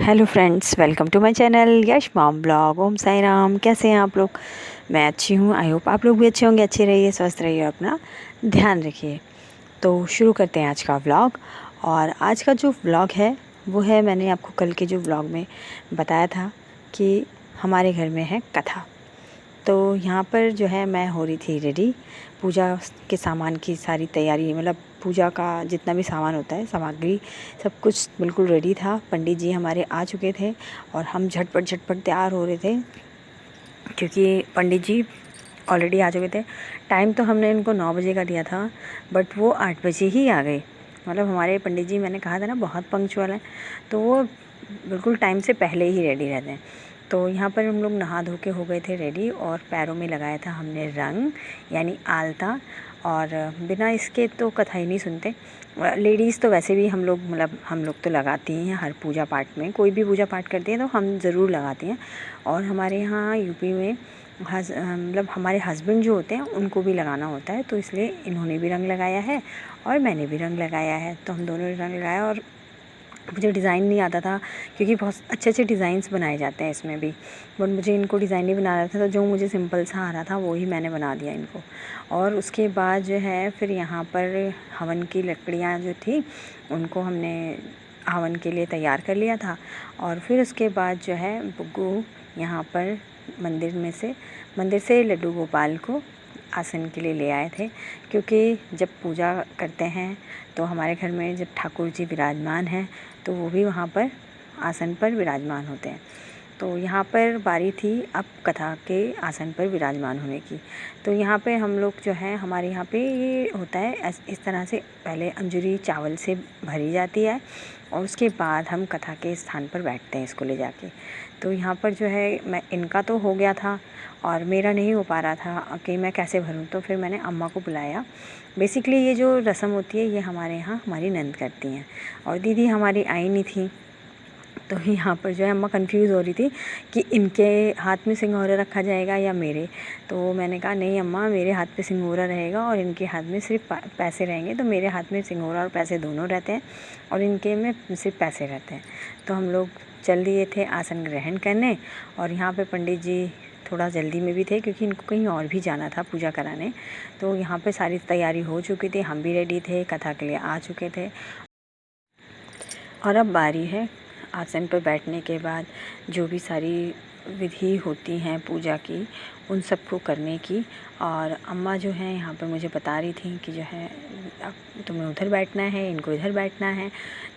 Hello friends, welcome to my channel Yash mom blog. Om Sai Ram. कैसे हैं आप लोग? मैं अच्छी हूँ। आई होप आप लोग भी अच्छे होंगे। अच्छे रहिए, स्वस्थ रहिए, अपना ध्यान रखिए। तो शुरू करते हैं आज का व्लॉग। और आज का जो व्लॉग है वो है, मैंने आपको कल के जो व्लॉग में बताया था कि हमारे घर में है कथा। तो यहाँ पर जो है मैं हो रही थी रेडी। पूजा के सामान की सारी तैयारी, मतलब पूजा का जितना भी सामान होता है, सामग्री, सब कुछ बिल्कुल रेडी था। पंडित जी हमारे आ चुके थे और हम झटपट झटपट तैयार हो रहे थे, क्योंकि पंडित जी ऑलरेडी आ चुके थे। टाइम तो हमने इनको 9 बजे का दिया था, बट वो 8 बजे ही आ गए। मतलब हमारे पंडित जी, मैंने कहा था ना, बहुत पंक्चुअल हैं, तो वो बिल्कुल टाइम से पहले ही रेडी रहते हैं। तो यहाँ पर हम लोग नहा धो के हो गए थे रेडी, और पैरों में लगाया था हमने रंग, यानी आलता। और बिना इसके तो कथा ही नहीं सुनते। लेडीज़ तो वैसे भी हम लोग, मतलब हम लोग तो लगाती हैं हर पूजा पाठ में। कोई भी पूजा पाठ करती हैं तो हम ज़रूर लगाती हैं। और हमारे यहाँ यूपी में मतलब हमारे हस्बैंड जो होते हैं उनको भी लगाना होता है, तो इसलिए इन्होंने भी रंग लगाया है और मैंने भी रंग लगाया है। तो हम दोनों ने रंग लगाया। और मुझे डिज़ाइन नहीं आता था, क्योंकि बहुत अच्छे अच्छे डिज़ाइंस बनाए जाते हैं इसमें भी, बट मुझे इनको डिज़ाइन नहीं बनाना था। तो जो मुझे सिंपल सा आ रहा था वो ही मैंने बना दिया इनको। और उसके बाद जो है फिर यहाँ पर हवन की लकड़ियाँ जो थी उनको हमने हवन के लिए तैयार कर लिया था। और फिर उसके बाद जो है बुग्गू यहाँ पर मंदिर से लड्डू गोपाल को आसन के लिए ले आए थे। क्योंकि जब पूजा करते हैं तो हमारे घर में जब ठाकुर जी विराजमान हैं तो वो भी वहाँ पर आसन पर विराजमान होते हैं। तो यहाँ पर बारी थी अब कथा के आसन पर विराजमान होने की। तो यहाँ पे हम लोग जो है, हमारे यहाँ पे ये होता है इस तरह से, पहले अंजूरी चावल से भरी जाती है और उसके बाद हम कथा के स्थान पर बैठते हैं इसको ले जाके। तो यहाँ पर जो है मैं, इनका तो हो गया था और मेरा नहीं हो पा रहा था कि मैं कैसे भरूं। तो फिर मैंने अम्मा को बुलाया। बेसिकली ये जो रस्म होती है ये हमारे यहाँ हमारी नंद करती हैं, और दीदी हमारी आई नहीं थी। तो यहाँ पर जो है अम्मा कंफ्यूज हो रही थी कि इनके हाथ में सिंघोरा रखा जाएगा या मेरे। तो मैंने कहा नहीं अम्मा, मेरे हाथ पे सिंघोरा रहेगा और इनके हाथ में सिर्फ पैसे रहेंगे। तो मेरे हाथ में सिंघोरा और पैसे दोनों रहते हैं और इनके में सिर्फ पैसे रहते हैं। तो हम लोग चल दिए थे आसन ग्रहण करने। और यहाँ पे पंडित जी थोड़ा जल्दी में भी थे, क्योंकि इनको कहीं और भी जाना था पूजा कराने। तो यहाँ पे सारी तैयारी हो चुकी थी, हम भी रेडी थे, कथा के लिए आ चुके थे। और अब बारी है आसन पर बैठने के बाद जो भी सारी विधि होती हैं पूजा की, उन सब को करने की। और अम्मा जो हैं यहाँ पर मुझे बता रही थी कि जो है अब तुम्हें उधर बैठना है, इनको इधर बैठना है।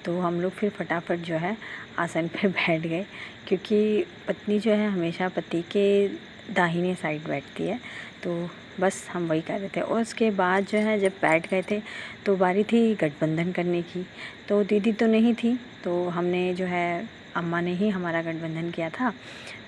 तो हम लोग फिर फटाफट जो है आसन पर बैठ गए, क्योंकि पत्नी जो है हमेशा पति के दाहिने साइड बैठती है। तो बस हम वही कर रहे थे। और उसके बाद जो है जब बैठ गए थे तो बारी थी गठबंधन करने की। तो दीदी तो नहीं थी, तो हमने जो है, अम्मा ने ही हमारा गठबंधन किया था।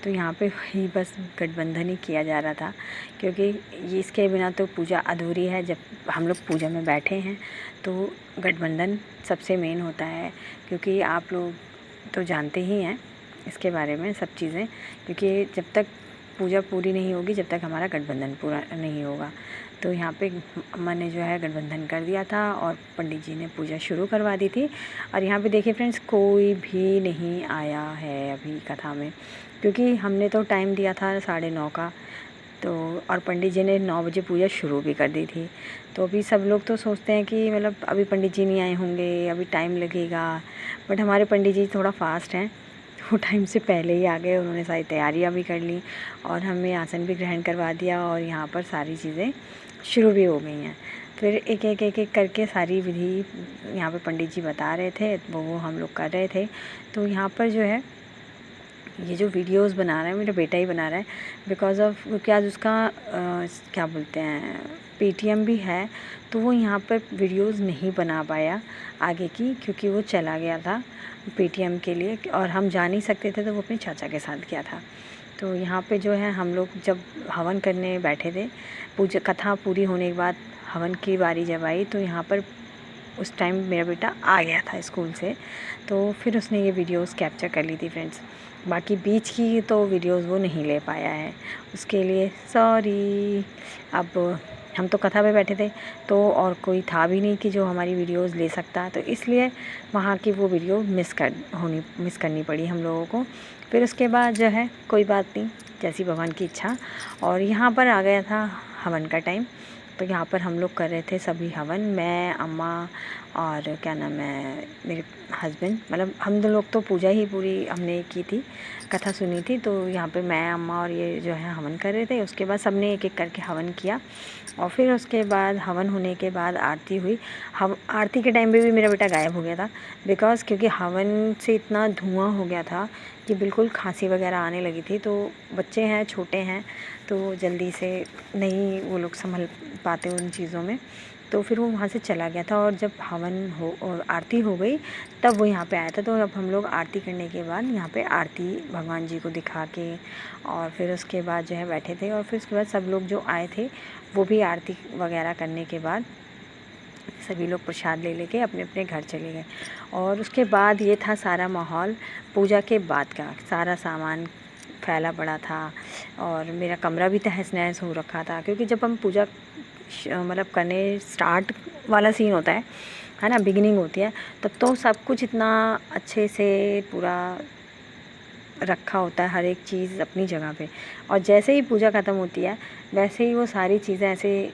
तो यहाँ पे ही बस गठबंधन ही किया जा रहा था, क्योंकि ये इसके बिना तो पूजा अधूरी है। जब हम लोग पूजा में बैठे हैं तो गठबंधन सबसे मेन होता है, क्योंकि आप लोग तो जानते ही हैं इसके बारे में सब चीज़ें। क्योंकि जब तक पूजा पूरी नहीं होगी, जब तक हमारा गठबंधन पूरा नहीं होगा। तो यहाँ पे अम्मा ने जो है गठबंधन कर दिया था और पंडित जी ने पूजा शुरू करवा दी थी। और यहाँ पे देखिए फ्रेंड्स, कोई भी नहीं आया है अभी कथा में, क्योंकि हमने तो टाइम दिया था 9:30 का। तो और पंडित जी ने 9 बजे पूजा शुरू भी कर दी थी। तो अभी सब लोग तो सोचते हैं कि मतलब अभी पंडित जी नहीं आए होंगे, अभी टाइम लगेगा। बट हमारे पंडित जी थोड़ा फास्ट हैं, वो टाइम से पहले ही आ गए। उन्होंने सारी तैयारियां भी कर ली और हमें आसन भी ग्रहण करवा दिया, और यहाँ पर सारी चीज़ें शुरू भी हो गई हैं। फिर एक एक एक एक करके सारी विधि यहाँ पे पंडित जी बता रहे थे, वो हम लोग कर रहे थे। तो यहाँ पर जो है ये जो वीडियोस बना रहा है मेरा बेटा ही बना रहा है, बिकॉज़ ऑफ, क्योंकि आज उसका क्या बोलते हैं, पेटीएम भी है। तो वो यहाँ पर वीडियोस नहीं बना पाया आगे की, क्योंकि वो चला गया था पेटीएम के लिए, और हम जा नहीं सकते थे, तो वो अपने चाचा के साथ गया था। तो यहाँ पे जो है हम लोग जब हवन करने बैठे थे, पूजा कथा पूरी होने के बाद हवन की बारी जब आई, तो यहाँ पर उस टाइम मेरा बेटा आ गया था स्कूल से। तो फिर उसने ये वीडियोस कैप्चर कर ली थी फ्रेंड्स। बाकी बीच की तो वीडियोस वो नहीं ले पाया है, उसके लिए सॉरी। अब हम तो कथा पे बैठे थे, तो और कोई था भी नहीं कि जो हमारी वीडियोस ले सकता, तो इसलिए वहाँ की वो वीडियो मिस करनी पड़ी हम लोगों को। फिर उसके बाद जो है कोई बात नहीं, जैसी भगवान की इच्छा। और यहाँ पर आ गया था हवन का टाइम, तो यहाँ पर हम लोग कर रहे थे सभी हवन, मैं, अम्मा और क्या नाम है मेरे हस्बैंड, मतलब हम दो लोग तो पूजा ही पूरी हमने की थी, कथा सुनी थी। तो यहाँ पे मैं, अम्मा और ये जो है हवन कर रहे थे। उसके बाद सबने एक एक करके हवन किया, और फिर उसके बाद हवन होने के बाद आरती हुई। हम आरती के टाइम पे भी मेरा बेटा गायब हो गया था, बिकॉज़ क्योंकि हवन से इतना धुआं हो गया था कि बिल्कुल खांसी वगैरह आने लगी थी। तो बच्चे हैं, छोटे हैं, तो जल्दी से नहीं वो लोग संभल पाते उन चीज़ों में, तो फिर वो वहाँ से चला गया था। और जब हवन हो और आरती हो गई तब वो यहाँ पे आया था। तो अब हम लोग आरती करने के बाद यहाँ पे आरती भगवान जी को दिखा के और फिर उसके बाद जो है बैठे थे। और फिर उसके बाद सब लोग जो आए थे वो भी आरती वगैरह करने के बाद सभी लोग प्रसाद ले लेके अपने अपने घर चले गए। और उसके बाद ये था सारा माहौल पूजा के बाद का। सारा सामान फैला पड़ा था और मेरा कमरा भी तहस नहस हो रखा था, क्योंकि जब हम पूजा मतलब करने स्टार्ट वाला सीन होता है ना, बिगिनिंग होती है, तब तो सब कुछ इतना अच्छे से पूरा रखा होता है, हर एक चीज़ अपनी जगह पे। और जैसे ही पूजा ख़त्म होती है वैसे ही वो सारी चीज़ें ऐसे,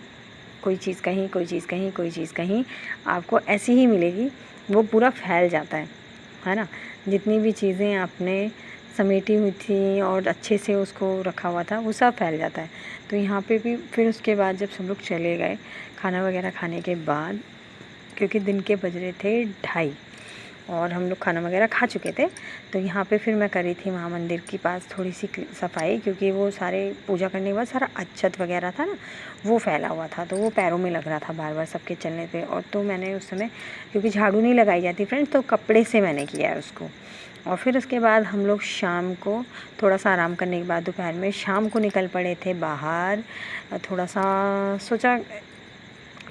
कोई चीज़ कहीं, कोई चीज़ कहीं, कोई चीज़ कहीं आपको ऐसी ही मिलेगी, वो पूरा फैल जाता है ना। जितनी भी चीज़ें आपने समेटी हुई थी और अच्छे से उसको रखा हुआ था वो सब फैल जाता है। तो यहाँ पे भी फिर उसके बाद जब सब लोग चले गए खाना वगैरह खाने के बाद, क्योंकि दिन के बज रहे थे 2:30 और हम लोग खाना वगैरह खा चुके थे, तो यहाँ पे फिर मैं करी थी वहाँ मंदिर के पास थोड़ी सी सफाई, क्योंकि वो सारे पूजा करने के बाद सारा अक्षत वगैरह था ना वो फैला हुआ था, तो वो पैरों में लग रहा था बार बार सबके चलने पे। और तो मैंने उस समय, क्योंकि झाड़ू नहीं लगाई जाती फ्रेंड्स, तो कपड़े से मैंने किया है उसको। और फिर उसके बाद हम लोग शाम को थोड़ा सा आराम करने के बाद दोपहर में शाम को निकल पड़े थे बाहर। थोड़ा सा सोचा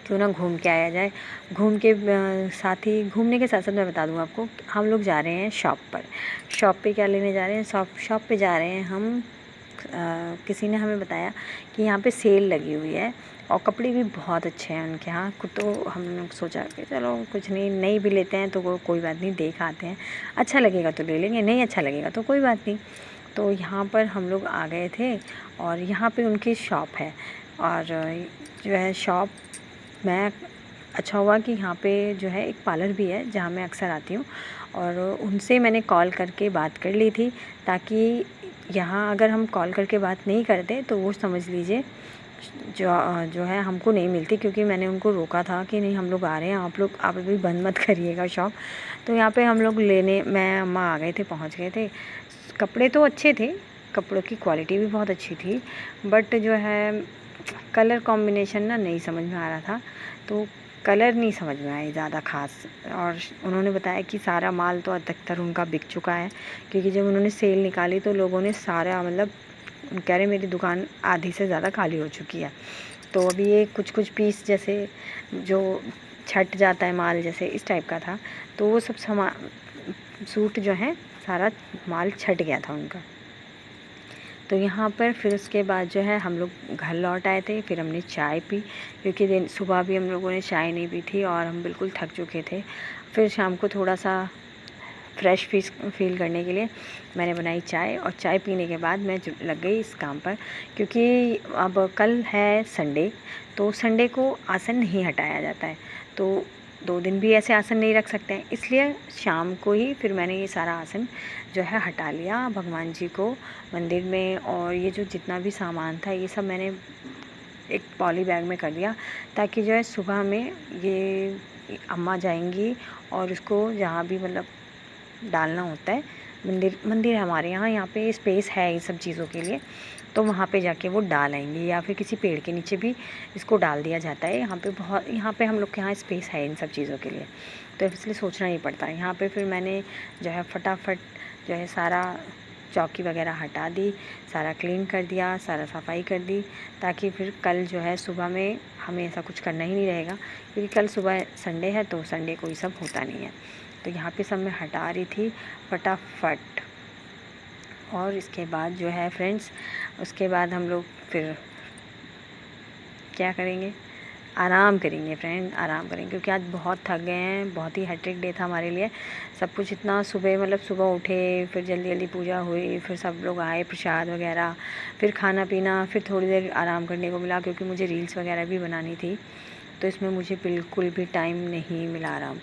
क्यों ना घूम के आया जाए। घूम के साथ ही, घूमने के साथ साथ मैं बता दूँ आपको, हम लोग जा रहे हैं शॉप पर। शॉप पे क्या लेने जा रहे हैं? शॉप पे जा रहे हैं हम। किसी ने हमें बताया कि यहाँ पे सेल लगी हुई है और कपड़े भी बहुत अच्छे हैं उनके यहाँ। तो हम लोग सोचा कि चलो कुछ नहीं भी लेते हैं तो कोई बात नहीं, देख आते हैं, अच्छा लगेगा तो ले लेंगे, नहीं अच्छा लगेगा तो कोई बात नहीं। तो यहाँ पर हम लोग आ गए थे और यहाँ पे उनकी शॉप है। और जो है शॉप मैं, अच्छा हुआ कि यहाँ पे जो है एक पार्लर भी है जहाँ मैं अक्सर आती हूँ, और उनसे मैंने कॉल करके बात कर ली थी, ताकि यहाँ अगर हम कॉल करके बात नहीं करते तो वो समझ लीजिए जो है हमको नहीं मिलती, क्योंकि मैंने उनको रोका था कि नहीं हम लोग आ रहे हैं, आप अभी बंद मत करिएगा शॉप। तो यहाँ पे हम लोग लेने, मैं अम्मा आ गए थे, पहुँच गए थे। कपड़े तो अच्छे थे, कपड़ों की क्वालिटी भी बहुत अच्छी थी, बट जो है कलर कॉम्बिनेशन ना नहीं समझ में आ रहा था, तो कलर नहीं समझ में आए ज़्यादा ख़ास। और उन्होंने बताया कि सारा माल तो अधिकतर उनका बिक चुका है, क्योंकि जब उन्होंने सेल निकाली तो लोगों ने सारा, मतलब कह रहे मेरी दुकान आधी से ज़्यादा खाली हो चुकी है। तो अभी ये कुछ पीस जैसे जो छट जाता है माल, जैसे इस टाइप का था, तो वो सब सूट जो है सारा माल छट गया था उनका। तो यहाँ पर फिर उसके बाद जो है हम लोग घर लौट आए थे। फिर हमने चाय पी, क्योंकि सुबह भी हम लोगों ने चाय नहीं पी थी और हम बिल्कुल थक चुके थे। फिर शाम को थोड़ा सा फ्रेश फील करने के लिए मैंने बनाई चाय, और चाय पीने के बाद मैं लग गई इस काम पर, क्योंकि अब कल है संडे, तो संडे को आसन नहीं हटाया जाता है, तो 2 दिन भी ऐसे आसन नहीं रख सकते हैं, इसलिए शाम को ही फिर मैंने ये सारा आसन जो है हटा लिया भगवान जी को मंदिर में। और ये जो जितना भी सामान था ये सब मैंने एक पॉली बैग में कर दिया, ताकि जो है सुबह में ये अम्मा जाएंगी और उसको जहाँ भी मतलब डालना होता है, मंदिर है हमारे यहाँ पे स्पेस है इन सब चीज़ों के लिए, तो वहाँ पे जाके वो डाल आएंगे, या फिर किसी पेड़ के नीचे भी इसको डाल दिया जाता है। यहाँ पे हम लोग के यहाँ स्पेस है इन सब चीज़ों के लिए, तो इसलिए सोचना नहीं पड़ता है। यहाँ पे फिर मैंने जो है फटाफट जो है सारा चौकी वगैरह हटा दी, सारा क्लीन कर दिया, सारा सफाई कर दी, ताकि फिर कल जो है सुबह में हमें ऐसा कुछ करना ही नहीं रहेगा, क्योंकि कल सुबह संडे है, तो संडे को ये सब होता नहीं है। तो यहाँ पे सब मैं हटा रही थी फटाफट। और इसके बाद जो है फ्रेंड्स, उसके बाद हम लोग फिर क्या करेंगे, आराम करेंगे फ्रेंड, आराम करेंगे, क्योंकि आज बहुत थक गए हैं। बहुत ही हेक्टिक डे था हमारे लिए। सब कुछ इतना सुबह, मतलब सुबह उठे, फिर जल्दी जल्दी पूजा हुई, फिर सब लोग आए, प्रसाद वगैरह, फिर खाना पीना, फिर थोड़ी देर आराम करने को मिला, क्योंकि मुझे रील्स वगैरह भी बनानी थी, तो इसमें मुझे बिल्कुल भी टाइम नहीं मिला आराम।